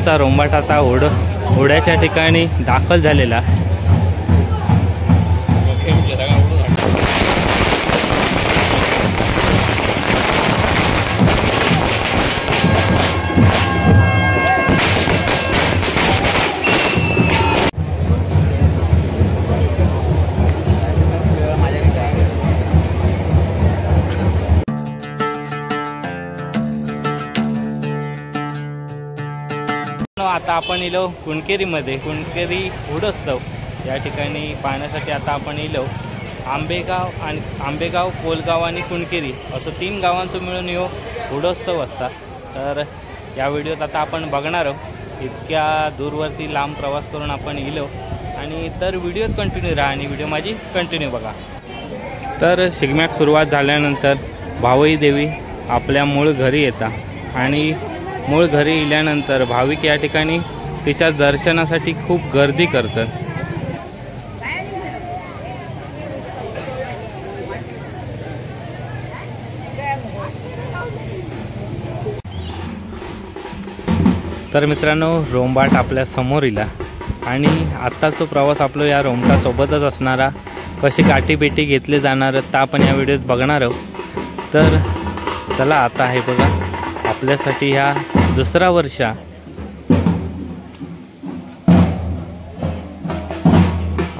आमचा रोंबाट आता ओढ्याच्या ठिकाणी दाखल झालेला. आता आपण इलो कुणकेरीमध्ये, कुणकेरी ओढोत्सव या ठिकाणी पाहण्यासाठी आता आपण इलो. आंबेगाव, कोलगाव आणि कुणकेरी असं 3 गावांचं मिळून यो ओढोत्सव असतात. तर या व्हिडिओत आता आपण बघणार आहोत. इतक्या दूरवरती लांब प्रवास करून आपण इलो आणि तर व्हिडिओत कंटिन्यू राहा आणि व्हिडिओ माझी कंटिन्यू बघा. तर शिगम्याक सुरुवात झाल्यानंतर भावई देवी आपल्या मूळ घरी येतात आणि मूळ घरी इल्यानंतर भाविक या ठिकाणी तिच्या दर्शनासाठी खूप गर्दी करतात. तर मित्रांनो, रोंबाट आपल्या समोर इला आणि आत्ताचा प्रवास आपलं या रोंबाटासोबतच असणारा, कशी गाठीभेटी घेतली जाणार तर आपण या व्हिडिओत बघणार आहोत. तर चला आता आहे बघा आपल्यासाठी ह्या दुसरा वर्ष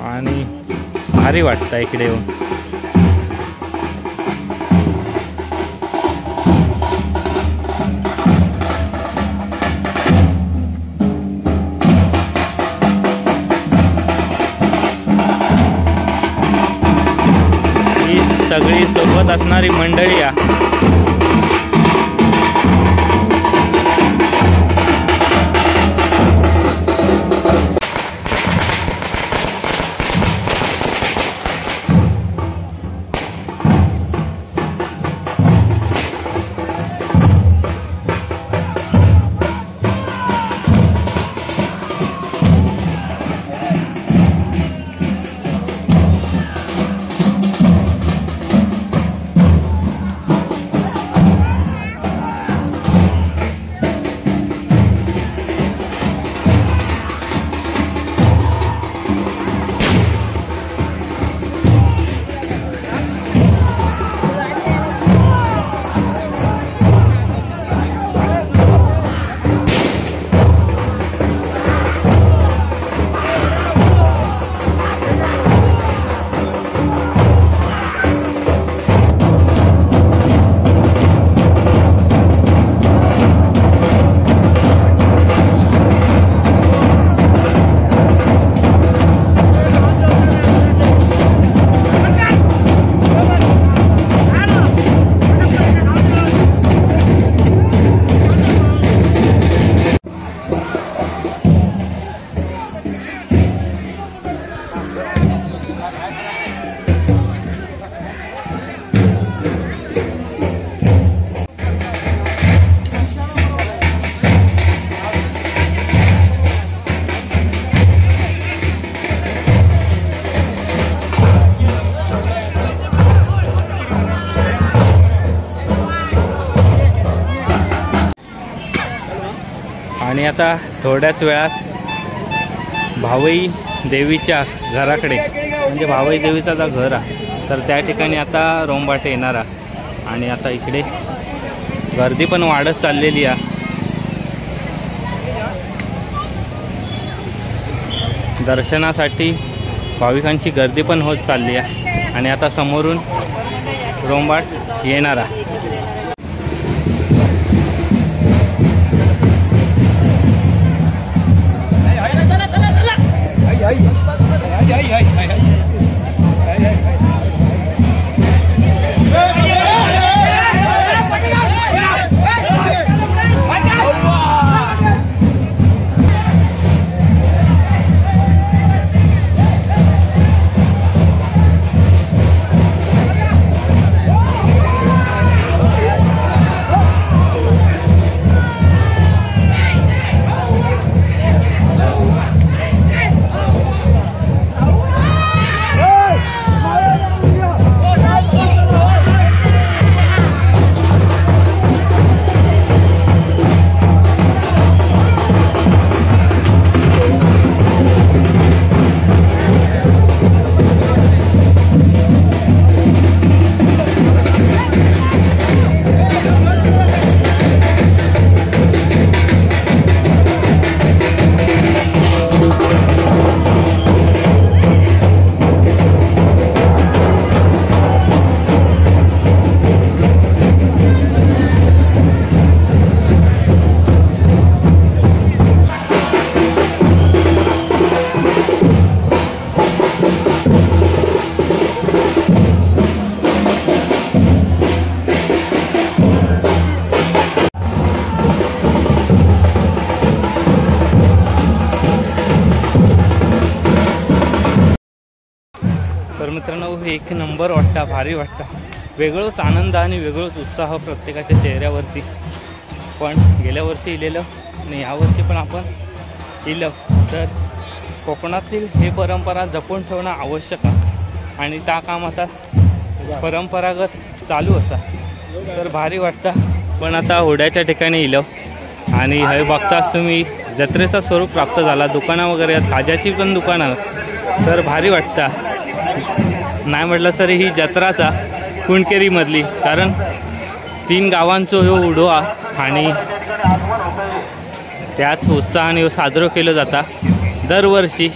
आणि भारी वाटतं इकडे येऊन. ही सगळी सोबत असणारी मंडळी आहे. आणि आता थोड्याच वेळात भावई देवीच्या घराकडे, म्हणजे भावई देवीचा जो घर आहे तर त्या ठिकाणी आता रोंबाट येणार आहे. आणि आता इकडे गर्दी पण वाढत चाललेली आहे. दर्शनासाठी भाविकांची गर्दी पण होत चालली आहे. आणि आता समोरून रोंबाट येणार आहे. तर मित्रांनो एक नंबर वाटता, भारी वाटतं, वेगळंच आनंद आणि वेगळंच उत्साह प्रत्येकाच्या चेहऱ्यावरती. पण गेल्या वर्षी इलेलं आणि यावर्षी पण आपण इलं तर कोकणातील हे परंपरा जपून ठेवणं आवश्यक आहे आणि त्या काम आता परंपरागत चालू असा तर भारी वाटतं. पण आता होड्याच्या ठिकाणी इलो आणि हे बघताच तुम्ही जत्रेचा स्वरूप प्राप्त झाला. दुकानं वगैरे आहेत, खाज्याची पण दुकानं, तर भारी वाटतं. नाही म्हटलं तरी ही जत्राचा कुणकेरीमधली, कारण 3 गावांचो ह्यो उडवा आणि त्याच उत्साहाने साजरं केलं जाता दरवर्षी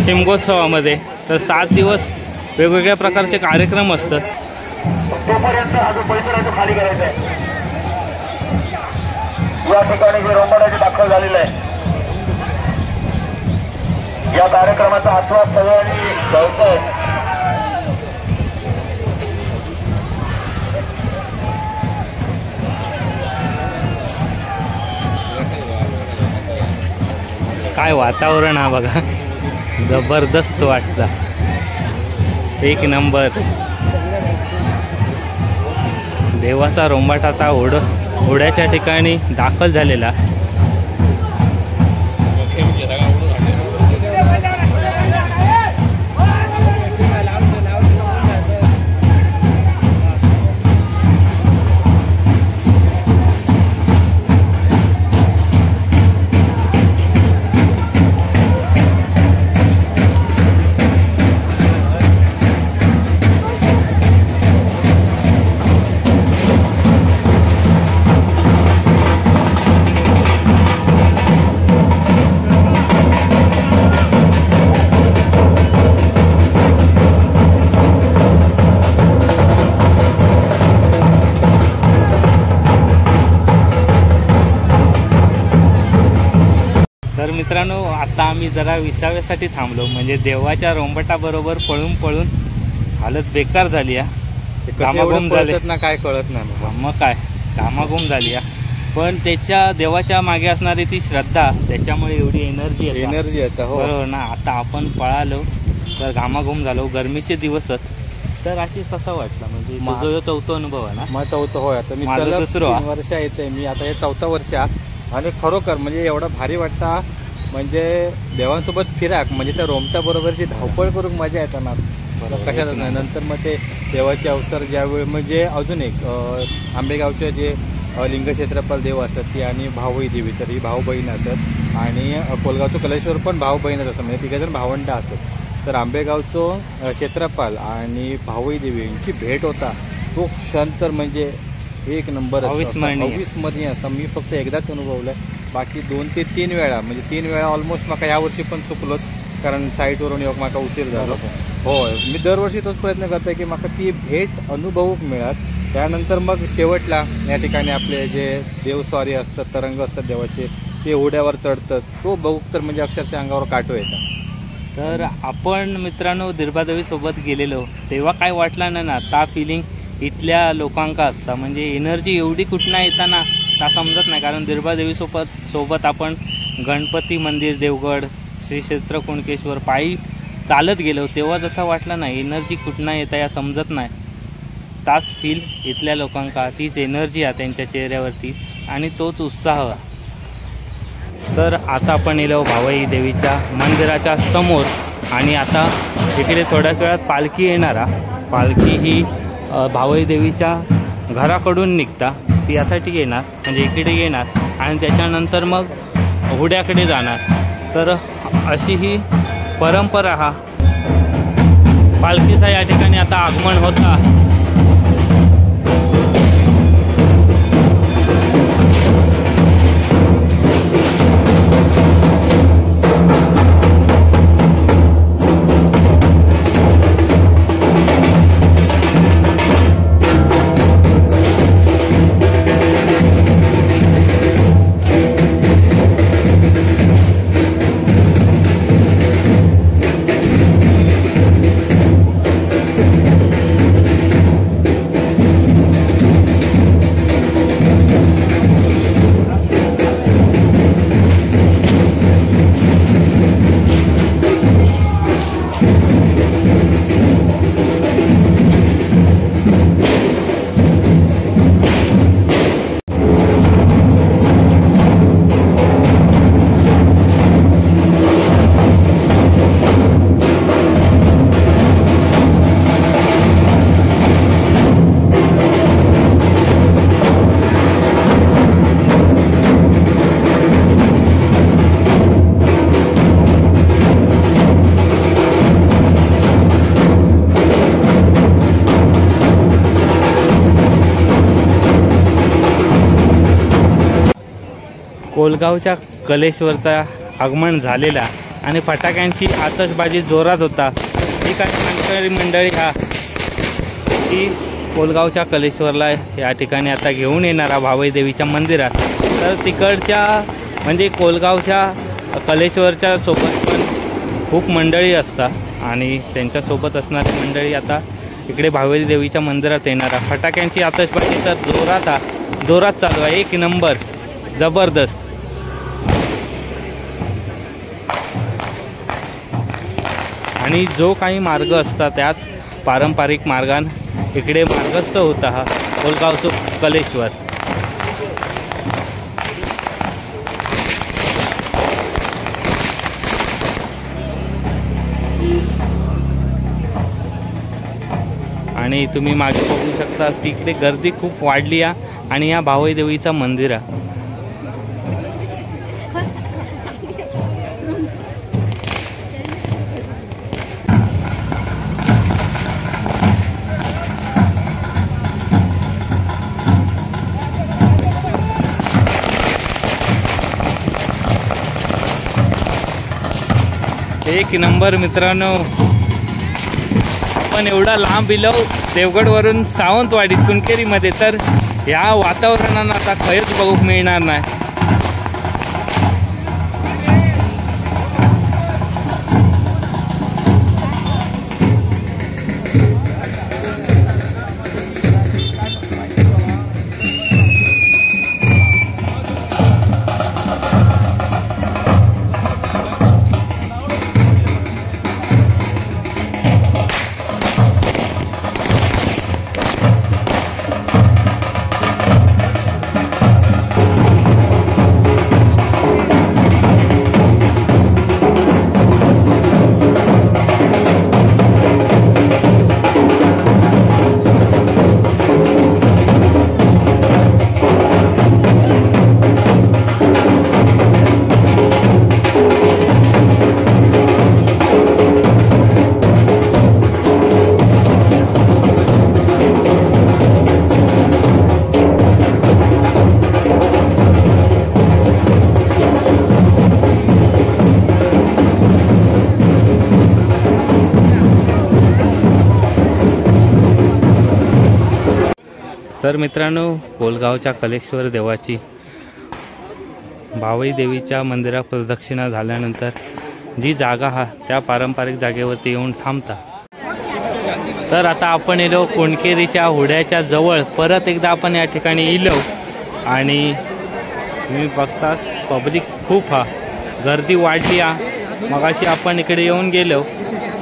शिमगोत्सवामध्ये. तर 7 दिवस वेगवेगळ्या प्रकारचे कार्यक्रम असतात. या ठिकाणी जे रोंबाडाची दाखल झालेलं आहे, या कार्यक्रमाचा आस्वाद सगळ्यांनी घ्यायचा. काय वातावरण आहे बघा, जबरदस्त वाटतं, एक नंबर. देवाचा रोंबाट आता होड्याच्या ठिकाणी दाखल झालेला. तर मित्रांनो आता आम्ही जरा विसाव्यासाठी थांबलो, म्हणजे देवाच्या रोंबाटाबरोबर पळून हालत बेकार झाली आहे. कामागुम झाले ना, काय कळत नाही. मग काय कामागुम झाली आहे. पण त्याच्या देवाच्या मागे असणारी ती श्रद्धा, त्याच्यामुळे एवढी एनर्जी येतं. हो बरोबर ना. आता आपण पळालो तर घामाघूम झालो, गरमीचे दिवस तर अशी कसा वाटला, म्हणजे तुझा जो 4था अनुभव आहे ना? मग 4था होय. आता मी 3 वर्ष येते, मी आता हे 4था वर्ष आणि खरोखर म्हणजे एवढं भारी वाटतं. म्हणजे देवांसोबत फिराक, म्हणजे त्या रोमट्याबरोबरची धावपळ करून मजा येतात ना, कशातच नाही. नंतर मग ते देवाचे अवसर ज्यावेळी म्हणजे अजून एक आंबेगावचे जे लिंगक्षेत्रपाल देव असतात ती आणि भाऊई देवी, तर ही भाऊ बहीण असत. आणि कोलगावचं कलेश्वर पण भाऊ बहीणच असं, म्हणजे 3 जण भावंड असत. तर आंबेगावचं क्षेत्रपाल आणि भाऊई देवी यांची भेट होता तो क्षण तर म्हणजे एक नंबर अविस्मरणीय असता. मी फक्त एकदाच अनुभवलं, बाकी 2 ते 3 वेळा, म्हणजे 3 वेळा ऑलमोस्ट माका यावर्षी पण चुकलोच, कारण साईटवरून येऊक माका उशीर झालो. होय, मी दरवर्षी तोच प्रयत्न करतोय की माका ती भेट अनुभवूक मिळत. त्यानंतर मग शेवटला या ठिकाणी आपले जे देवस्वारी असतात, तरंग असतात देवाचे, ते ओढ्यावर चढतात, तो बघूक तर म्हणजे अक्षरशः अंगावर काटो येतात. तर आपण मित्रांनो दिरबादेवीसोबत गेलेलो तेव्हा काय वाटलं ना ता फिलिंग इथल्या लोकांका असता, म्हणजे एनर्जी एवढी कुठनं येताना ता समजत नाही. कारण दिरबादेवीसोबत आपण गणपती मंदिर, देवगड, श्री क्षेत्र कुणकेश्वर पायी चालत गेलो तेव्हा जसं वाटलं ना एनर्जी कुठनं येता या समजत नाही. ताच फील इथल्या लोकांका, तीच एनर्जी आहे त्यांच्या चेहऱ्यावरती आणि तोच उत्साह. तर आता आपण येलो भावई देवीच्या मंदिराच्या समोर आणि आता इकडे थोड्याच वेळात पालखी येणार. पालखी ही भावई देवीच्या घराकडून निघता, ती यासाठी येणार, म्हणजे इकडे येणार आणि त्याच्यानंतर मग होड्याकडे जाणार. तर अशी ही परंपरा हा पालखीचा या ठिकाणी आता आगमन होता. कोलगावच्या कलेश्वरचा आगमन झालेला आणि फटाक्यांची आतषबाजी जोरात होता। ही काही मंडळी ही कोलगावच्या कलेश्वरला या ठिकाणी आता घेऊन येणारा भावई देवीच्या मंदिरात। तर तिकडच्या म्हणजे कोलगावच्या कलेश्वरच्या सोबत पण खूप मंडळी असतात आणि त्यांच्यासोबत असणारी मंडळी आता इकडे भावई देवीच्या मंदिरात येणारा। फटाक्यांची आतषबाजी तर जोरात चालू आहे, एक नंबर जबरदस्त। आणि जो काही मार्ग असता त्याच पारंपरिक मार्गान इकडे मार्गस्थ होता हा कोलगावचा कलेश्वर। आणि तुम्ही मागे बघू शकता की इकडे गर्दी खूप वाढली आहे आणि या भावई देवीचा मंदिर आहे। एक नंबर मित्रांनो, आपण एवढा लांब इलो देवगडवरून सावंतवाडी कुणकेरीमध्ये, तर या वातावरणानं आता खयच बघूक मिळणार नाही। तर मित्रांनो, कोलगावच्या कलेश्वर देवाची भावई देवीच्या मंदिरात प्रदक्षिणा झाल्यानंतर जी जागा हा त्या पारंपरिक जागेवरती येऊन थांबता। तर आता आपण इलो कुणकेरीच्या होड्याच्या जवळ परत एकदा आपण या ठिकाणी इलो आणि तुम्ही बघतास पब्लिक खूप हा, गर्दी वाढली हा। मगाशी आपण इकडे येऊन गेलो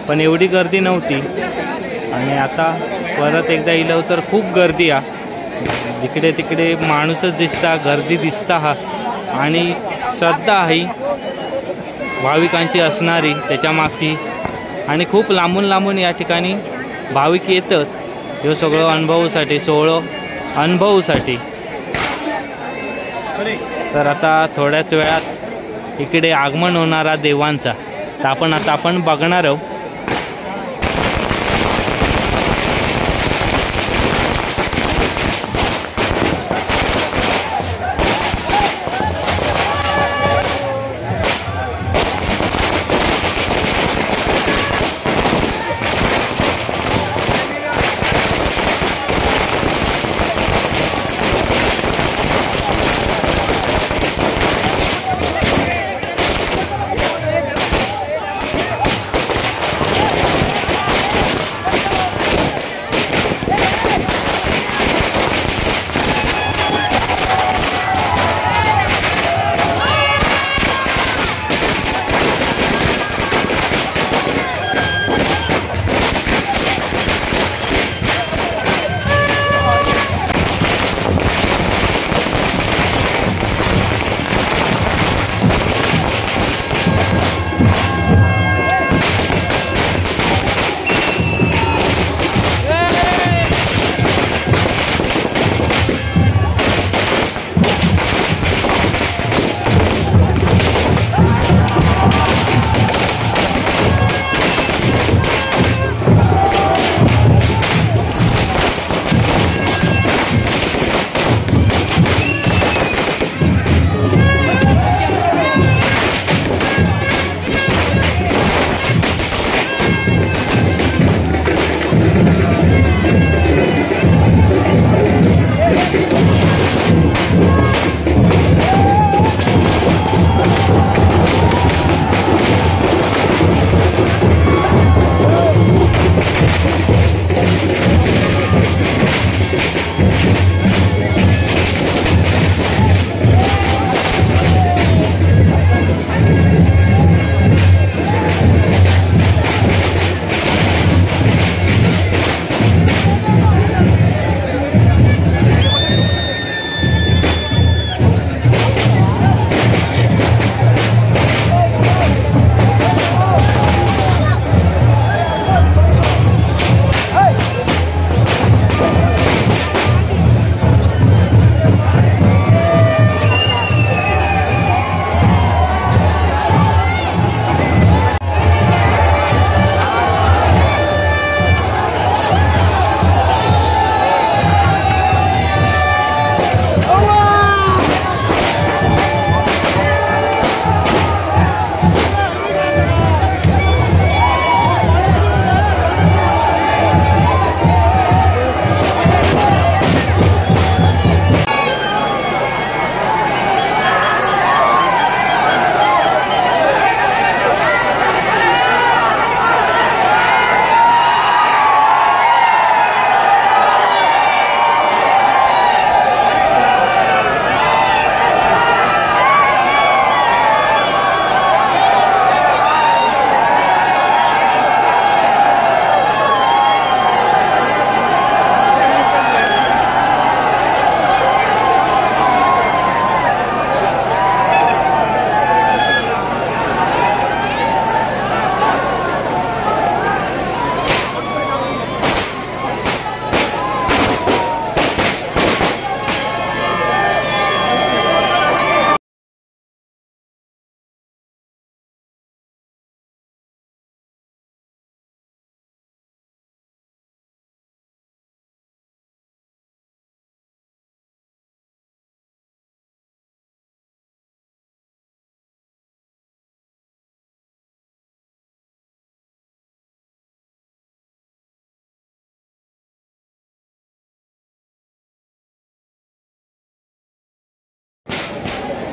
पण एवढी गर्दी नव्हती आणि आता परत एकदा इलो तर खूप गर्दी हा। जिकडे तिकडे माणूसच दिसता, गर्दी दिसता हा आणि श्रद्धा ही भाविकांची असणारी त्याच्या मागची आणि खूप लांबून लांबून या ठिकाणी भाविक येतात हे सगळं अनुभवसाठी। तर आता थोड्याच वेळात इकडे आगमन होणारा देवांचा तर आपण बघणार आहोत।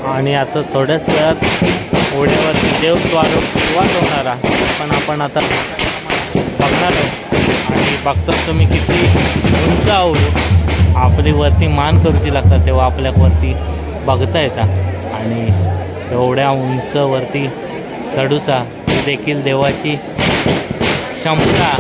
आणि आता थोड्याच वेळात ओढ्यावरती देवस्वरूप सुरुवात होणार आहे, पण आपण आता बघणार आहोत. आणि बघता तुम्ही किती उंच आहोत, आपली वरती मान करूची लागतात तेव्हा आपल्या वरती बघता येतात. आणि एवढ्या उंच वरती चढूचा ही देखील देवाची क्षमता.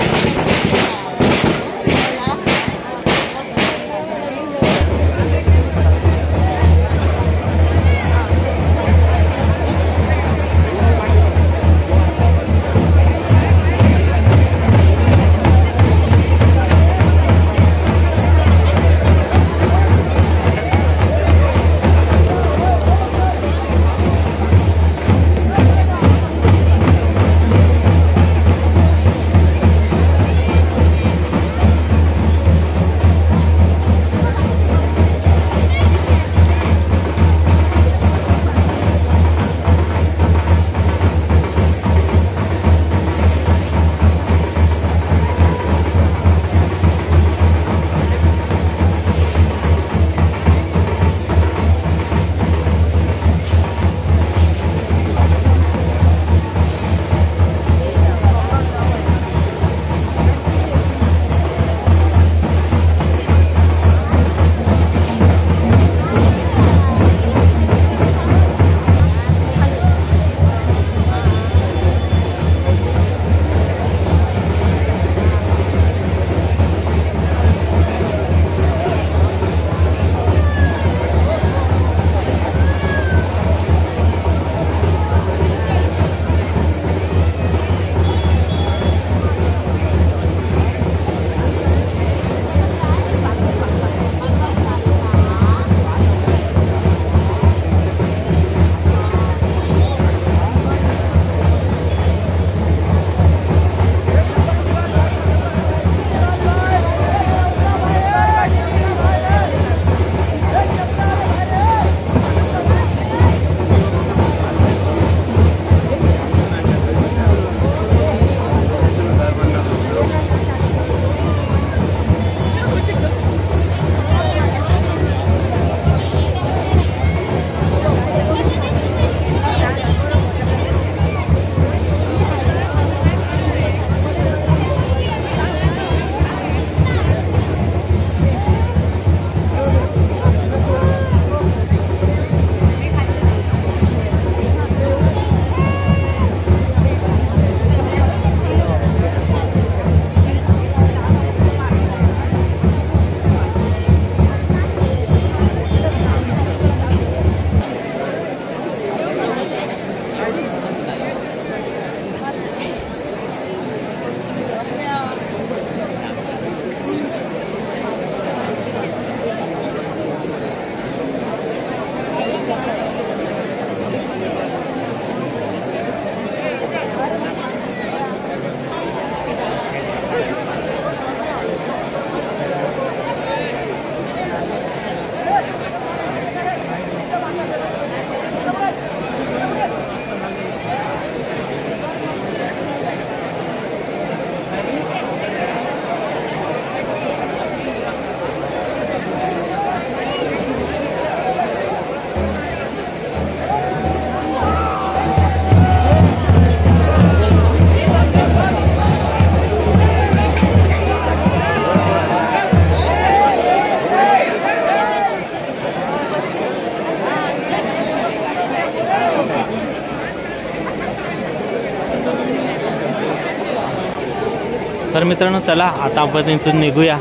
तर मित्रांनो चला आता आपण इथून निघूया.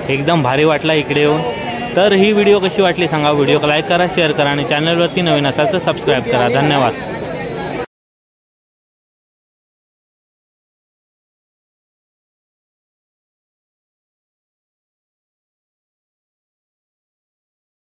एकदम भारी वाटला इकडे येऊन. तर ही व्हिडिओ कशी वाटली सांगा. व्हिडिओला लाईक करा, शेअर करा आणि चॅनलवरती नवीन असाल तर सबस्क्राईब करा. धन्यवाद.